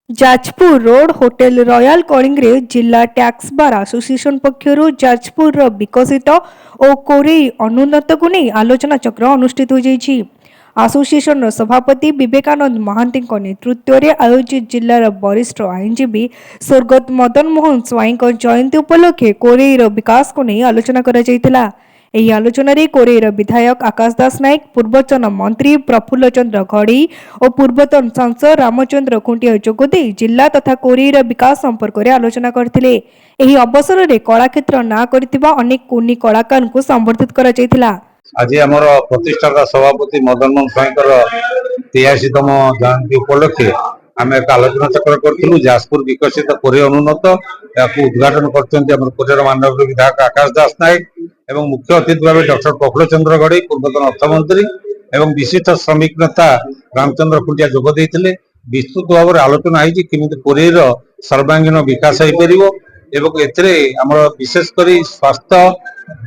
Jajpur road hotel royal Kalinga रे जिला tax bar association पक्षरु जाजपुर विकसित और कोरेई अनुन्नत को नहीं आलोचना चक्र अनुष्ठित हो जाइछि। एसोसिएशन सभापति विवेकानंद महांती नेतृत्व में आयोजित जिलार वरिष्ठ आईनजीवी स्वर्गत मदन मोहन स्वाई जयंती उपलक्षे कोरेईर विकास को नहीं आलोचना करा जायतिला। ଏହି ଆଲୋଚନାରେ କୋରେଇର ବିଧାୟକ ଆକାଶ ଦାସ ନାୟକ, ପୂର୍ବତନ ମନ୍ତ୍ରୀ ପ୍ରଫୁଲ୍ଲ ଚନ୍ଦ୍ର ଘଡ଼େଇ ଓ ପୂର୍ବତନ ସାଂସଦ ରାମଚନ୍ଦ୍ର ଖୁଣ୍ଟିଆ ଯୋଗଦେଇ ଜିଲ୍ଲା ତଥା କୋରେଇର ବିକାଶ ସମ୍ପର୍କରେ ଆଲୋଚନା କରିଥିଲେ। ଏହି ଅବସରରେ କଳାକ୍ଷେତ୍ର ନାଁ କରିଥିବା ଅନେକ କୁନି କଳାକାରଙ୍କୁ ସମ୍ବର୍ଦ୍ଧିତ କରାଯାଇଥିଲା। ଆଜି ଆମର ପ୍ରତିଷ୍ଠାତା ସଭାପତି ମଦନ ମୋହନ ସ୍ୱାଇଁଙ୍କର 83ତମ ଜୟନ୍ତୀ ଉପଲକ୍ଷେ ଆମେ ଏକ ଆଲୋଚନା ଚକ୍ର କରିଥିଲୁ। ଯାଜପୁର ବିକଶିତ କୋରେଇ ଅନୁନ୍ନତ ଏହାକୁ ଉଦ୍ଘାଟନ କରିଛନ୍ତି ଆମର କୋରେଇର ମାନ୍ୟବର ବିଧାୟକ ଆକାଶ ଦାସ ନାୟକ ଏବଂ ମୁଖ୍ୟ ଅତିଥି ଭାବେ ଡକ୍ଟର ପ୍ରଫୁଲ୍ଲ ଚନ୍ଦ୍ର ଘଡ଼େଇ, ପୂର୍ବତନ ଅର୍ଥମନ୍ତ୍ରୀ ଏବଂ ବିଶିଷ୍ଟ ଶ୍ରମିକ ନେତା ରାମଚନ୍ଦ୍ର ଖୁଣ୍ଟିଆ ଯୋଗ ଦେଇଥିଲେ। ବିସ୍ତୃତ ଭାବରେ ଆଲୋଚନା ହେଇଛି କେମିତି କୋରେଇର ସର୍ବାଙ୍ଗୀନ ବିକାଶ ହେଇପାରିବ ଏବଂ ଏଥିରେ ଆମର ବିଶେଷ କରି ସ୍ୱାସ୍ଥ୍ୟ,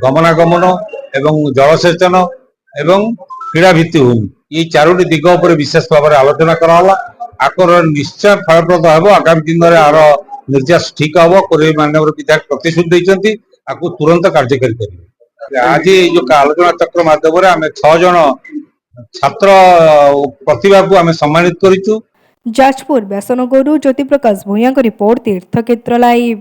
ଗମନାଗମନ ଏବଂ ଜଳସେଚନ ଏବଂ କ୍ରୀଡ଼ା ଭିତ୍ତିଭୂମି এই ଚାରୋଟି ଦିଗ ଉପରେ ବିଶେଷ ଭାବରେ ଆଲୋଚନା କରାଗଲା। ଆଙ୍କର ନିଶ୍ଚୟ ଫଳପ୍ରଦ ହେବ। ଆଗାମୀ ଦିନରେ ଆର ନିର୍ଦ୍ଦେଶ ଠିକ ହେବ। କୋରେଇ ମାନ୍ୟବର ବିଧାୟକ ପ୍ରତିଶ୍ରୁତି ଦେଇଛନ୍ତି ଆକୁ ତୁରନ୍ତ କାର୍ଯ୍ୟକାରୀ କରିବେ। ଆଜି এই ଯୋଉ ଆଲୋଚନା ଚକ୍ର ମାଧ୍ୟମରେ ଆମେ 6 ଜଣ ଛାତ୍ର ପ୍ରତିଭାକୁ ଆମେ ସମ୍ମାନିତ କରିଛୁ। ଯାଜପୁର ବ୍ୟାସନଗରରୁ ଜ୍ୟୋତି ପ୍ରକାଶ ଭୂୟାଙ୍କ ରିପୋର୍ଟ, ତୀର୍ଥକ୍ଷେତ୍ର ଲାଇଭ୍।